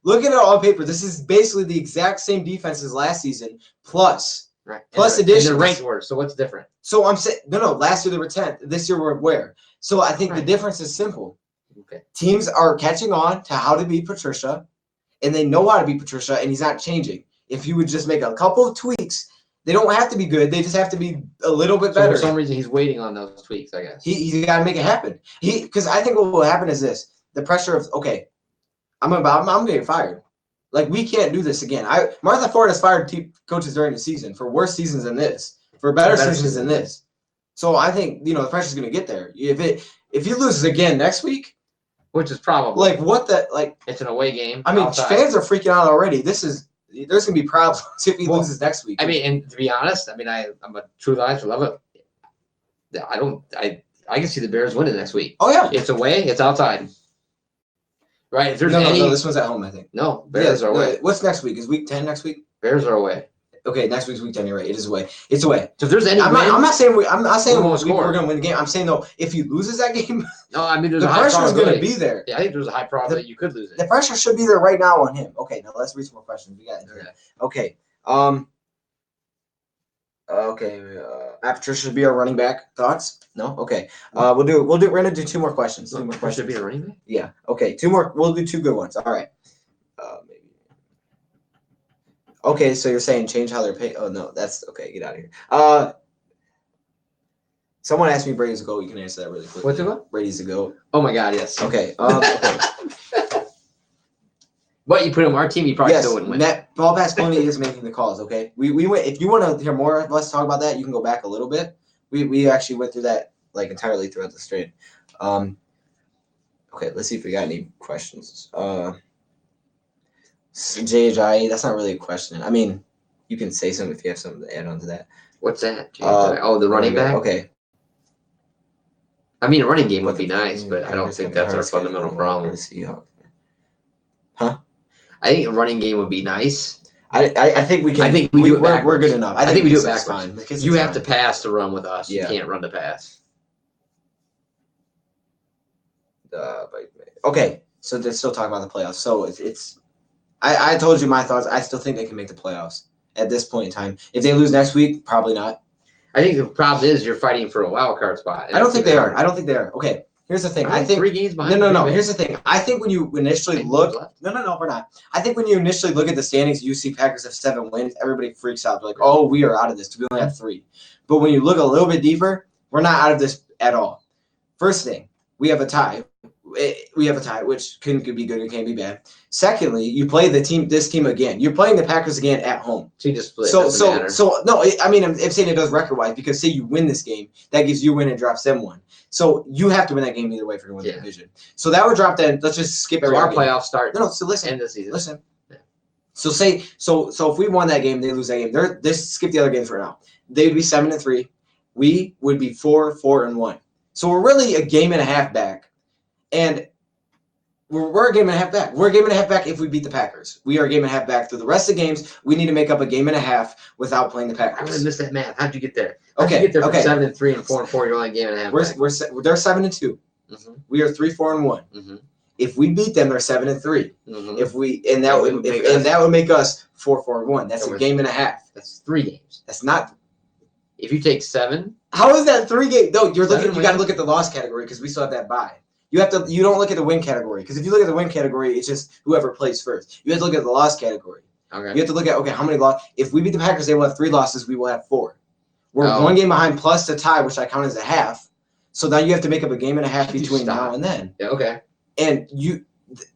looking at it on paper, this is basically the exact same defense as last season, plus additions. And they're ranked worse, so what's different? So I'm saying, no, last year they were 10th. This year we're where? So I think the difference is simple. Okay. Teams are catching on to how to beat Patricia, and they know how to beat Patricia, and he's not changing. If you would just make a couple of tweaks, they don't have to be good. They just have to be a little bit better. For some reason, he's waiting on those tweaks, I guess. He's got to make it happen. Because I think what will happen is this: the pressure of I'm getting fired. Like, we can't do this again. Martha Ford has fired coaches during the season for worse seasons than this, for better seasons than this. So I think the pressure's going to get there. If he loses again next week, which is probably it's an away game. I mean, fans are freaking out already. There's gonna be problems if he loses next week. I mean, and to be honest, I'm a true Lions. I love it. I can see the Bears winning next week. Oh yeah, it's away, it's outside. Right? If there's no, this one's at home, I think. No, Bears are away. What's next week? Is week 10 next week? Bears are away. Okay, next week's week 10. You're right. It is away. It's away. So if there's any I'm not saying we're going to win the game. I'm saying though, if he loses that game, no, I mean there's the a high pressure is going to probability. be there. Yeah, I think there's a high probability you could lose it. The pressure should be there right now on him. Okay, now let's read some more questions. We got it. Okay. Patricia should be our running back. Thoughts? No. Okay. We're gonna do 2 more questions. 2 more questions. Should be a running back. Yeah. Okay. 2 more. We'll do 2 good ones. All right. Maybe. Okay, so you're saying change how they're paid. Oh no, that's okay. Get out of here. Someone asked me Brady's a goat. You can answer that really quickly. What's it about? Brady's a goat. Oh my God, yes. Okay. But you put him on our team, you probably still wouldn't win. That ball pass Clooney is making the calls. Okay, we went. If you want to hear more of us talk about that, you can go back a little bit. We actually went through that like entirely throughout the stream. Okay, let's see if we got any questions. JHI, that's not really a question. I mean, you can say something if you have something to add on to that. What's that? The running back? Okay. I mean, a running game would be nice, but I don't think that's our fundamental problem. Huh? I think a running game would be nice. I think we can. I think we're good enough. I think we do it backwards. Fine. You have to pass to run with us. Yeah. You can't run to pass. Okay, so they're still talking about the playoffs. So it's I told you my thoughts. I still think they can make the playoffs at this point in time. If they lose next week, probably not. I think the problem is you're fighting for a wild card spot. I don't think they are. Okay, here's the thing. I think 3 games behind. No. Here's the thing. I think when you initially look, no, we're not. I think when you initially look at the standings, you see Packers have 7 wins. Everybody freaks out. They're like, "Oh, we are out of this. We only have 3." But when you look a little bit deeper, we're not out of this at all. First thing, we have a tie. Which can be good and can be bad. Secondly, you play this team again. You're playing the Packers again at home. So you just split. So no. I mean, I'm saying it does record-wise because say you win this game, that gives you a win and drops them 1. So you have to win that game either way for you to win the division. So that would drop that. Let's just skip every. So our playoffs start. No. So listen. End of the season. Listen. Yeah. So if we won that game, they lose that game. They skip the other games for now. They would be 7-3. We would be 4-1. So we're really a game and a half back. And we're a game and a half back. We're a game and a half back if we beat the Packers. We are a game and a half back through the rest of the games. We need to make up a game and a half without playing the Packers. I really missed that math. How'd you get there? Okay. You get there from 7-3 and 4-4. You're only a game and a half. They're 7-2. Mm-hmm. We are 3-4-1. Mm-hmm. If we beat them, they're 7-3. Mm-hmm. That would make us 4-4-1. That's a game and a half. That's 3 games. That's not. If you take 7. How is that 3 games? No, you got to look at the loss category because we still have that bye. You don't look at the win category because if you look at the win category, it's just whoever plays first. You have to look at the loss category. Okay. You have to look at how many losses. If we beat the Packers, they will have 3 losses. We will have 4. We're 1 game behind plus the tie, which I count as a half. So now you have to make up a game and a half between now and then. Yeah. Okay. And the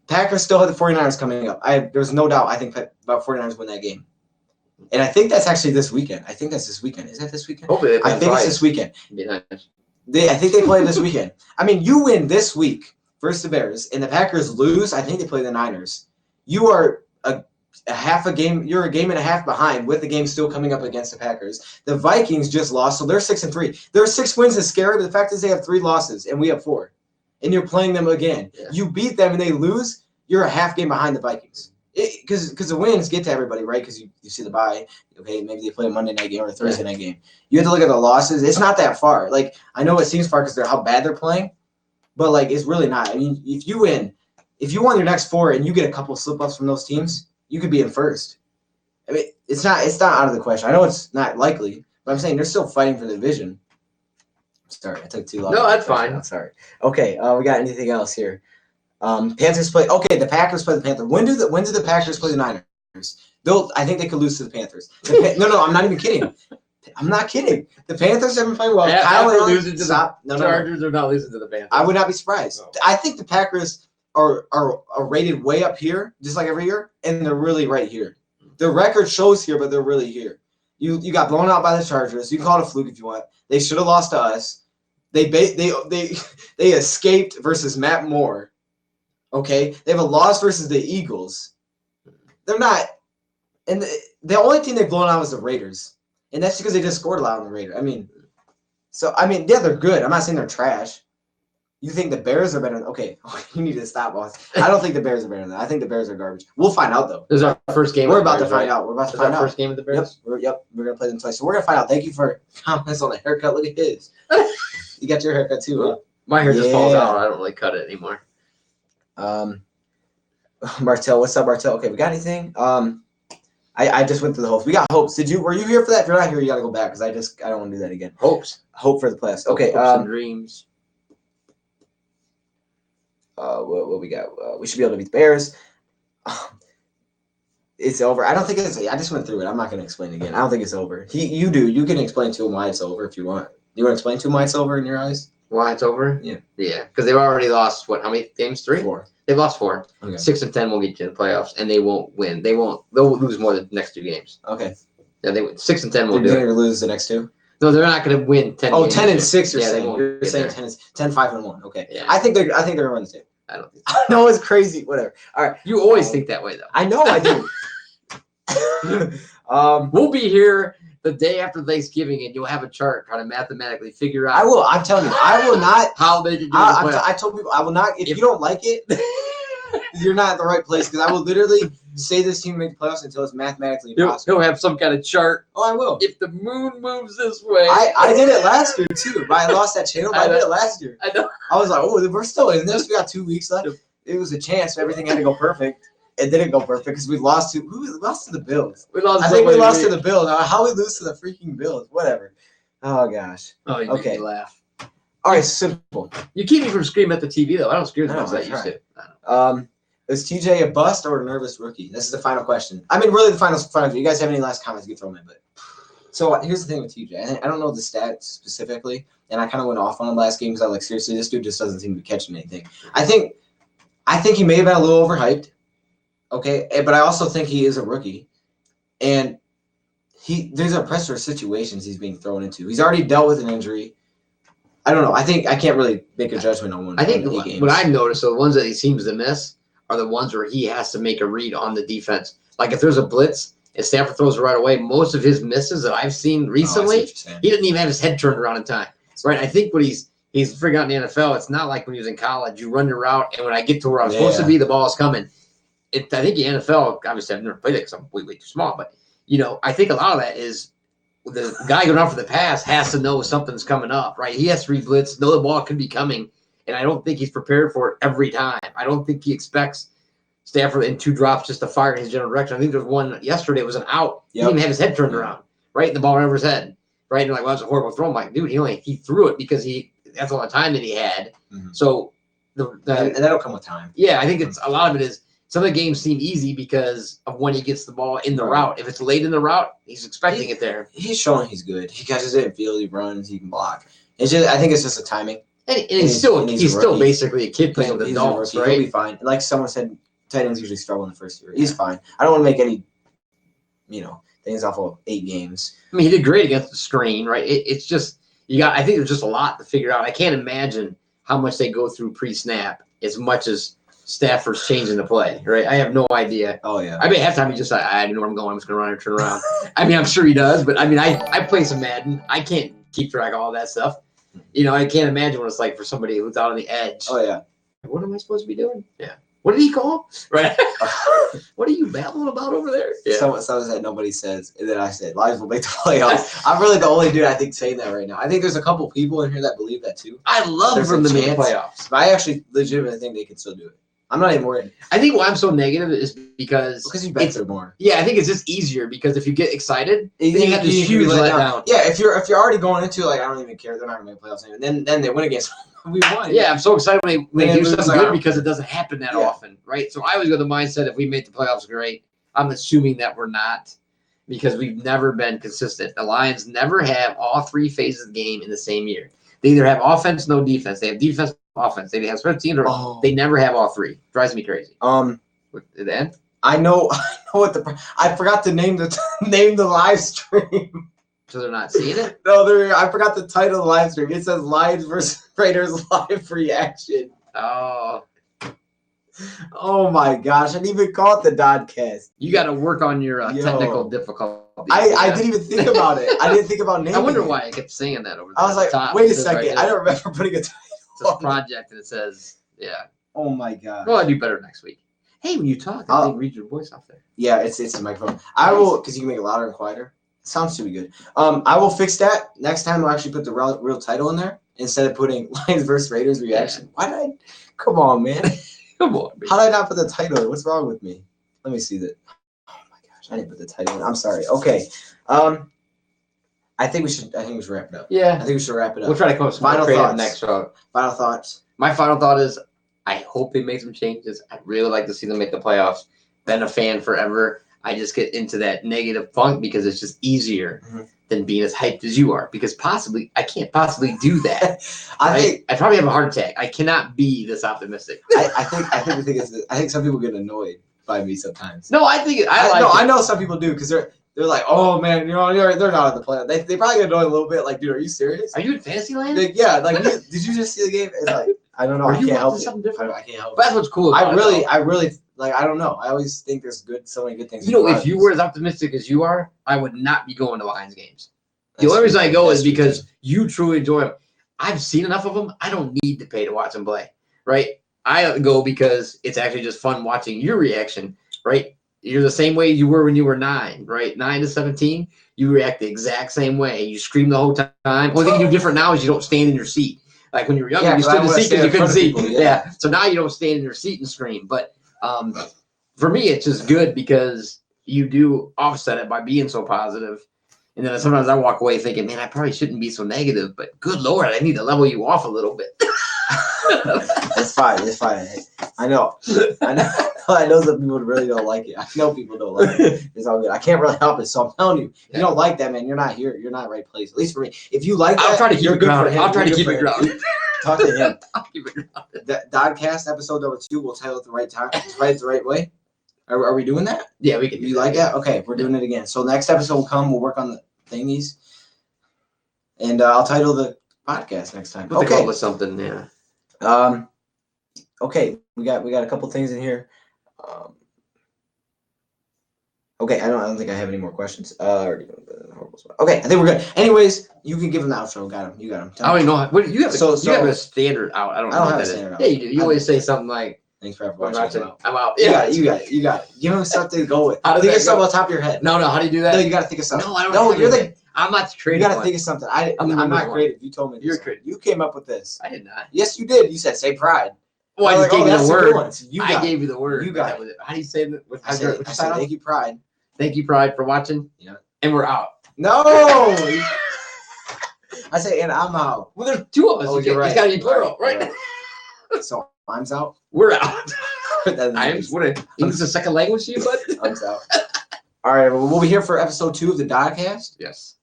Packers still have the 49ers coming up. There's no doubt. I think about 49ers win that game. And I think that's actually this weekend. I think that's this weekend. Is that this weekend? Hopefully, I think it's this weekend. Be nice. I think they play this weekend. I mean, you win this week versus the Bears, and the Packers lose. I think they play the Niners. You are a half a game. You're a game and a half behind with the game still coming up against the Packers. The Vikings just lost, so they're 6-3. Their 6 wins is scary, but the fact is they have 3 losses, and we have 4. And you're playing them again. Yeah. You beat them, and they lose. You're a half game behind the Vikings. Because the wins get to everybody, right? Because you see the bye. Okay, maybe they play a Monday night game or a Thursday night game. You have to look at the losses. It's not that far. Like, I know it seems far because how bad they're playing, but like it's really not. I mean, if you won your next 4 and you get a couple slip-ups from those teams, you could be in first. I mean, it's not out of the question. I know it's not likely, but I'm saying they're still fighting for the division. Sorry, I took too long. No, that's fine. I'm sorry. Okay, we got anything else here? Panthers play. Okay, the Packers play the Panthers. When do the Packers play the Niners? I think they could lose to the Panthers. No, I'm not even kidding. I'm not kidding. The Panthers have been playing well. Kyle Allen losing to the Chargers are not losing to the Panthers. I would not be surprised. No. I think the Packers are rated way up here, just like every year, and they're really right here. Their record shows here, but they're really here. You got blown out by the Chargers. You can call it a fluke if you want. They should have lost to us. They escaped versus Matt Moore. Okay, they have a loss versus the Eagles. They're not, and the only team they've blown out was the Raiders, and that's because they just scored a lot on the Raiders. Yeah, they're good. I'm not saying they're trash. You think the Bears are better than okay, you need to stop, boss. I don't think the Bears are better than that. I think the Bears are garbage. We'll find out though. This is our first game. We're about to find out. We're about to find out. First game of the Bears? Yep. We're gonna play them twice. So we're gonna find out. Thank you for comments on the haircut. Look at his. You got your haircut too, huh? My hair just falls out. I don't really cut it anymore. Martell, what's up, Martell? Okay, we got anything? I just went through the hopes. We got hopes. Were you here for that? If you're not here, you gotta go back because I don't want to do that again. Hope for the playoffs. Okay. Hopes and dreams. What we got? We should be able to beat the Bears. It's over. I don't think it's. I just went through it. I'm not gonna explain it again. I don't think it's over. You do. You can explain to him why it's over if you want. You want to explain to him why it's over in your eyes? Why it's over? Yeah. Yeah, because they've already lost what? How many games? 3? 4. They've lost 4. Okay. 6 and 10 will get you in the playoffs, and they won't win. They'll lose more than the next 2 games. Okay. Yeah, 6 and 10 will They're do going it. to lose the next 2. No, they're not going to win 10. Oh, games 10 and 6. You're yeah, saying. They won't You're saying 10, 5 and 1. Okay. Yeah. I think they're going to run the table. I don't think I know it's crazy. Whatever. All right. You always think that way, though. I know I do. We'll be here the day after Thanksgiving, and you'll have a chart trying to mathematically figure out. I will. I'm telling you. I will not. How they did. I told people I will not. If you don't like it, you're not in the right place because I will literally say this team make the playoffs until it's mathematically impossible. He'll have some kind of chart. Oh, I will. If the moon moves this way. I did it last year too. But I lost that channel. But I did it last year. I know. I was like, oh, we're still in this. We got 2 weeks left. It was a chance. Everything had to go perfect. It didn't go perfect because we lost to who? We lost to the Bills. I think we lost to the Bills. How we lose to the freaking Bills? Whatever. Oh gosh. Oh, you make me laugh. All right, simple. You keep me from screaming at the TV though. I don't scream as much as I used to. Is TJ a bust or a nervous rookie? This is the final question. I mean, really, the final. If you guys have any last comments, you can throw them in. But so here's the thing with TJ. I don't know the stats specifically, and I kind of went off on him last game because I like seriously, this dude just doesn't seem to be catching anything. I think he may have been a little overhyped. Okay, but I also think he is a rookie, and there's a pressure situations he's being thrown into. He's already dealt with an injury. I don't know. I think I can't really make a judgment on one. I think what I've noticed, so the ones that he seems to miss are the ones where he has to make a read on the defense. Like if there's a blitz and Stafford throws it right away, most of his misses that I've seen recently, he didn't even have his head turned around in time. Right? I think what he's figured out in the NFL, it's not like when he was in college. You run your route, and when I get to where I'm supposed to be, the ball is coming. I think the NFL, obviously I've never played it because I'm way too small, but I think a lot of that is the guy going out for the pass has to know something's coming up, right? He has to read blitz, know the ball could be coming, and I don't think he's prepared for it every time. I don't think he expects Stafford in 2 drops just to fire in his general direction. I think there's one yesterday, it was an out. He didn't even have his head turned around, right? And the ball went over his head, right? And like, well, that was a horrible throw. I'm like, dude, he threw it because that's all the time that he had. Mm-hmm. So and that'll come with time. Yeah, I think it's a lot of it is some of the games seem easy because of when he gets the ball in the route. If it's late in the route, he's expecting it there. He's showing he's good. He catches it in field, he runs, he can block. It's just I think it's just a timing. And he's still basically a kid playing with adults, right? He'll be fine. Like someone said, tight ends usually struggle in the first year. He's fine. I don't want to make any, things off of 8 games. I mean, he did great against the screen, right? It's just I think there's just a lot to figure out. I can't imagine how much they go through pre-snap as much as Stafford's changing the play, right? I have no idea. Oh, yeah. I mean, half time he just I don't know where I'm going. I'm just going to run and turn around. I mean, I'm sure he does, but I mean, I play some Madden. I can't keep track of all that stuff. I can't imagine what it's like for somebody who's out on the edge. Oh, yeah. What am I supposed to be doing? Yeah. What did he call? Right. What are you babbling about over there? Yeah. Someone said nobody says, and then I said, Lions will make the playoffs. I'm really the only dude I think saying that right now. I think there's a couple people in here that believe that too. I love them to make the playoffs. But I actually legitimately think they can still do it. I'm not even worried. I think why I'm so negative is because you bet there more. Yeah, I think it's just easier because if you get excited, then you have this huge letdown. Yeah, if you're already going into I don't even care, they're not gonna make playoffs anyway. Then they win against we won. Yeah, I'm so excited when they do something good because it doesn't happen that often, right? So I always go the mindset if we make the playoffs, great. I'm assuming that we're not because we've never been consistent. The Lions never have all 3 phases of the game in the same year. They either have offense, no defense. They have defense, offense. They have special teams, or they never have all 3. Drives me crazy. Did it end? I know what I forgot to name the live stream. So they're not seeing it? No, I forgot the title of the live stream. It says Lions versus Raiders live reaction. Oh. Oh my gosh! I didn't even call it the DODcast. You got to work on your technical difficulty. I didn't even think about it. I didn't think about naming. I wonder why I kept saying that over there. I was like, wait a second. I don't remember putting a title It's a project, and it says, yeah. Oh my god. Well, I do better next week. Hey, when you talk, I think read your voice off there. Yeah, it's the microphone. I will, because you can make it louder and quieter. It sounds pretty good. I will fix that next time. I'll actually put the real title in there instead of putting Lions versus Raiders reaction. Yeah. Why did I? Come on, man. Come on, man. How did I not put the title in? What's wrong with me? Let me see that. Oh my gosh, I didn't put the title in. I'm sorry. Okay. I think we should wrap it up. Yeah. I think we should wrap it up. We'll try to come up with some Final creative thoughts. next round. Final thoughts. My final thought is I hope they make some changes. I'd really like to see them make the playoffs. Been a fan forever. I just get into that negative funk because it's just easier than being as hyped as you are. Because I can't possibly do that. I probably have a heart attack. I cannot be this optimistic. I think some people get annoyed by me sometimes. No, I think I know some people do because they're like, oh man, they're not in the playoffs. They probably get annoyed a little bit. Like, dude, are you serious? Are you in Fantasyland? Like, yeah. Like, did you just see the game? It's like, I don't know. I can't help it. I can't help it. But that's what's cool. I really like. I don't know. I always think there's so many good things. You know, if you were as optimistic as you are, I would not be going to Lions games. The only reason I go is because you truly enjoy them. I've seen enough of them. I don't need to pay to watch them play, right? I go because it's actually just fun watching your reaction, right? You're the same way you were when you were 9, right? 9 to 17, you react the exact same way. You scream the whole time. Only thing you do different now is you don't stand in your seat. Like when you were younger, you stood in the seat because you couldn't see. People, yeah. So now you don't stand in your seat and scream. But for me, it's just good because you do offset it by being so positive. And then sometimes I walk away thinking, man, I probably shouldn't be so negative. But good Lord, I need to level you off a little bit. It's fine. It's fine. I know. I know some people really don't like it. I know people don't like it. It's all good. I can't really help it. So I'm telling you, if you don't like that, man, you're not here. You're not in the right place. At least for me. If you like that, I'll try to keep it grounded. I'll try to keep it grounded. Talk to him. I'll keep it grounded. That DODcast episode number 2, we'll title it the right time. Right the right way. Are we doing that? Yeah, we can. You like that? Okay, we're doing it again. So next episode will come. We'll work on the thingies, and I'll title the podcast next time. We'll come up with something. Yeah. Okay, we got a couple things in here. Okay, I don't think I have any more questions. Okay, I think we're good. Anyways, you can give them the outro. Got him. You got him. I don't even know. What you have? You have a standard out. I don't know have what a that standard is. out. Yeah, you do. You always say something like, "Thanks for watching. I'm out." Yeah, you got it. Give him something to go with. Think of something on top of your head. No. How do you do that? No, you got to think of something. No, I don't. No, you're the. I'm not the creative. You got to think of something. I'm not creative. You told me. You're creative. You came up with this. I did not. Yes, you did. You said say pride. Well, I just gave you the word. I gave you the word. You got it. How do you say that? I said thank you, Pride. Thank you, Pride, for watching. Yeah. And we're out. No. I say, and I'm out. Well, there's 2 of us. You're right. It's got to be plural, right? So I'm out. We're out. English is a second language to you, bud? I'm out. All right. Well, we'll be here for episode 2 of the DODcast. Yes.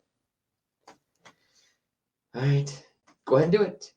All right. Go ahead and do it.